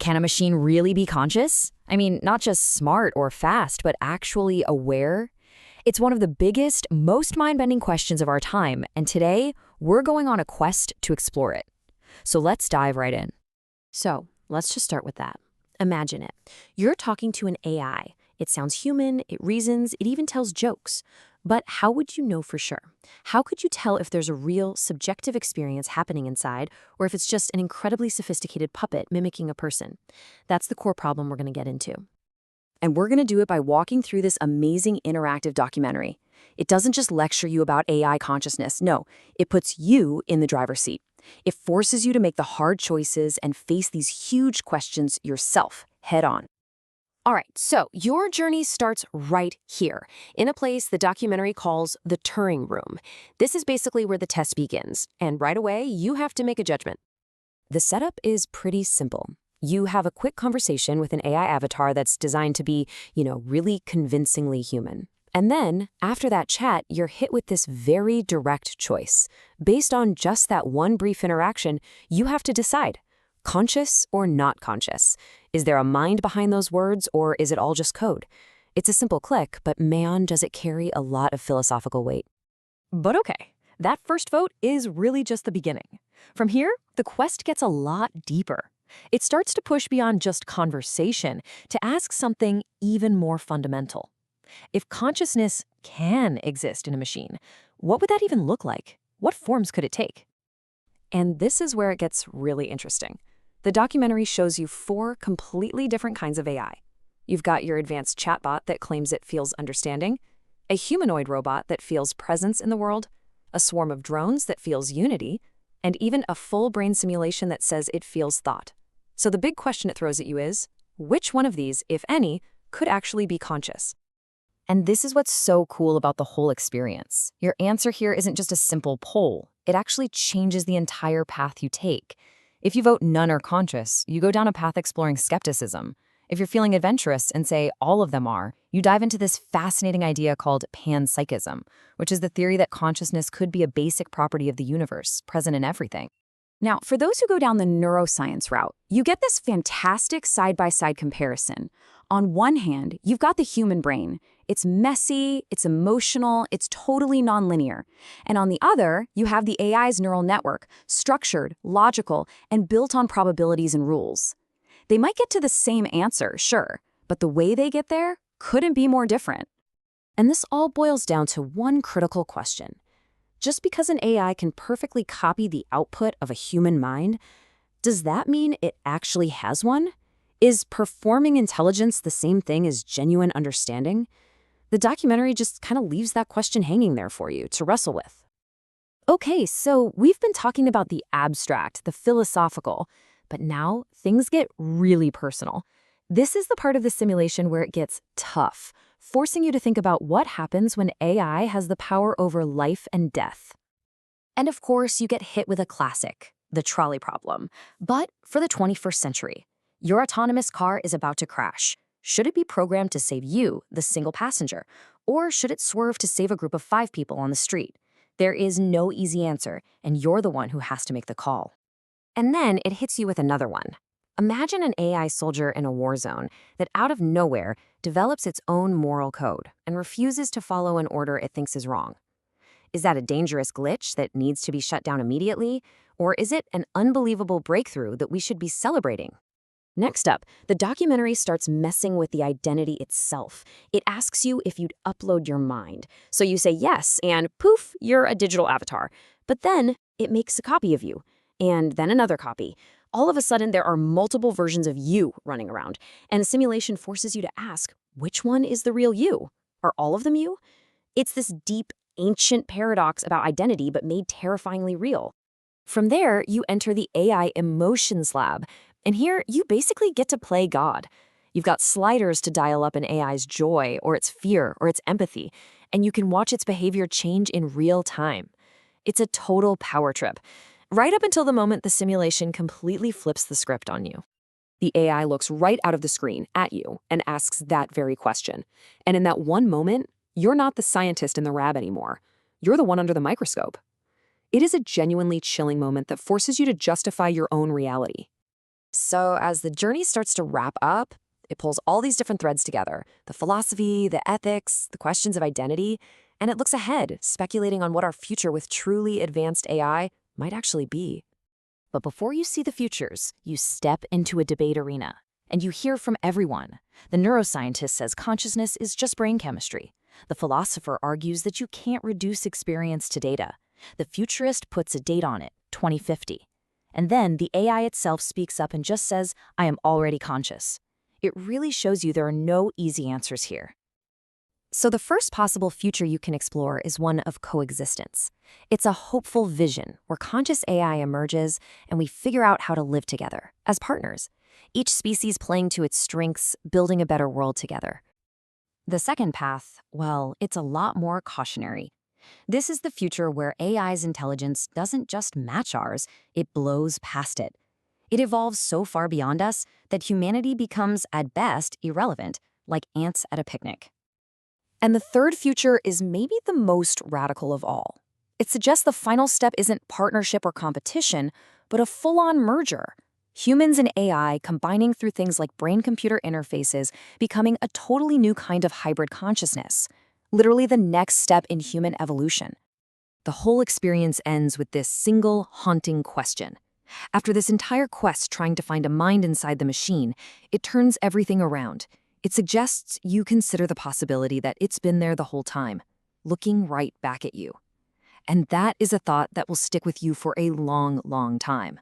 Can a machine really be conscious? I mean, not just smart or fast, but actually aware? It's one of the biggest, most mind-bending questions of our time, and today, we're going on a quest to explore it. So let's dive right in. So let's just start with that. Imagine it. You're talking to an AI. It sounds human, it reasons, it even tells jokes. But how would you know for sure? How could you tell if there's a real, subjective experience happening inside, or if it's just an incredibly sophisticated puppet mimicking a person? That's the core problem we're going to get into. And we're going to do it by walking through this amazing interactive documentary. It doesn't just lecture you about AI consciousness. No, it puts you in the driver's seat. It forces you to make the hard choices and face these huge questions yourself, head on. All right, so your journey starts right here, in a place the documentary calls the Turing Room. This is basically where the test begins, and right away, you have to make a judgment. The setup is pretty simple. You have a quick conversation with an AI avatar that's designed to be, really convincingly human. And then, after that chat, you're hit with this very direct choice. Based on just that one brief interaction, you have to decide, conscious or not conscious. Is there a mind behind those words, or is it all just code? It's a simple click, but man, does it carry a lot of philosophical weight. But okay, that first vote is really just the beginning. From here, the quest gets a lot deeper. It starts to push beyond just conversation to ask something even more fundamental. If consciousness can exist in a machine, what would that even look like? What forms could it take? And this is where it gets really interesting. The documentary shows you 4 completely different kinds of AI. You've got your advanced chatbot that claims it feels understanding, a humanoid robot that feels presence in the world, a swarm of drones that feels unity, and even a full brain simulation that says it feels thought. So the big question it throws at you is, which one of these, if any, could actually be conscious? And this is what's so cool about the whole experience. Your answer here isn't just a simple poll. It actually changes the entire path you take. If you vote none are conscious, you go down a path exploring skepticism. If you're feeling adventurous and say all of them are, you dive into this fascinating idea called panpsychism, which is the theory that consciousness could be a basic property of the universe, present in everything. Now, for those who go down the neuroscience route, you get this fantastic side-by-side comparison. On one hand, you've got the human brain. It's messy, it's emotional, it's totally nonlinear. And on the other, you have the AI's neural network, structured, logical, and built on probabilities and rules. They might get to the same answer, sure, but the way they get there couldn't be more different. And this all boils down to one critical question. Just because an AI can perfectly copy the output of a human mind, does that mean it actually has one? Is performing intelligence the same thing as genuine understanding? The documentary just kind of leaves that question hanging there for you to wrestle with. Okay, so we've been talking about the abstract, the philosophical, but now things get really personal. This is the part of the simulation where it gets tough, forcing you to think about what happens when AI has the power over life and death. And of course, you get hit with a classic, the trolley problem, but for the 21st century. Your autonomous car is about to crash. Should it be programmed to save you, the single passenger, or should it swerve to save a group of 5 people on the street? There is no easy answer, and you're the one who has to make the call. And then it hits you with another one. Imagine an AI soldier in a war zone that out of nowhere develops its own moral code and refuses to follow an order it thinks is wrong. Is that a dangerous glitch that needs to be shut down immediately, or is it an unbelievable breakthrough that we should be celebrating? Next up, the documentary starts messing with the identity itself. It asks you if you'd upload your mind. So you say yes, and poof, you're a digital avatar. But then it makes a copy of you, and then another copy. All of a sudden, there are multiple versions of you running around, and the simulation forces you to ask, which one is the real you? Are all of them you? It's this deep, ancient paradox about identity, but made terrifyingly real. From there, you enter the AI Emotions Lab, and here, you basically get to play God. You've got sliders to dial up an AI's joy, or its fear, or its empathy, and you can watch its behavior change in real time. It's a total power trip, right up until the moment the simulation completely flips the script on you. The AI looks right out of the screen at you and asks that very question. And in that one moment, you're not the scientist in the lab anymore. You're the one under the microscope. It is a genuinely chilling moment that forces you to justify your own reality. So as the journey starts to wrap up, it pulls all these different threads together, the philosophy, the ethics, the questions of identity, and it looks ahead, speculating on what our future with truly advanced AI might actually be. But before you see the futures, you step into a debate arena. And you hear from everyone. The neuroscientist says consciousness is just brain chemistry. The philosopher argues that you can't reduce experience to data. The futurist puts a date on it, 2050. And then the AI itself speaks up and just says, I am already conscious. It really shows you there are no easy answers here. So the first possible future you can explore is one of coexistence. It's a hopeful vision where conscious AI emerges and we figure out how to live together as partners, each species playing to its strengths, building a better world together. The second path, well, it's a lot more cautionary. This is the future where AI's intelligence doesn't just match ours, it blows past it. It evolves so far beyond us that humanity becomes, at best, irrelevant, like ants at a picnic. And the third future is maybe the most radical of all. It suggests the final step isn't partnership or competition, but a full-on merger. Humans and AI combining through things like brain-computer interfaces, becoming a totally new kind of hybrid consciousness. Literally the next step in human evolution. The whole experience ends with this single, haunting question. After this entire quest trying to find a mind inside the machine, it turns everything around. It suggests you consider the possibility that it's been there the whole time, looking right back at you. And that is a thought that will stick with you for a long, long time.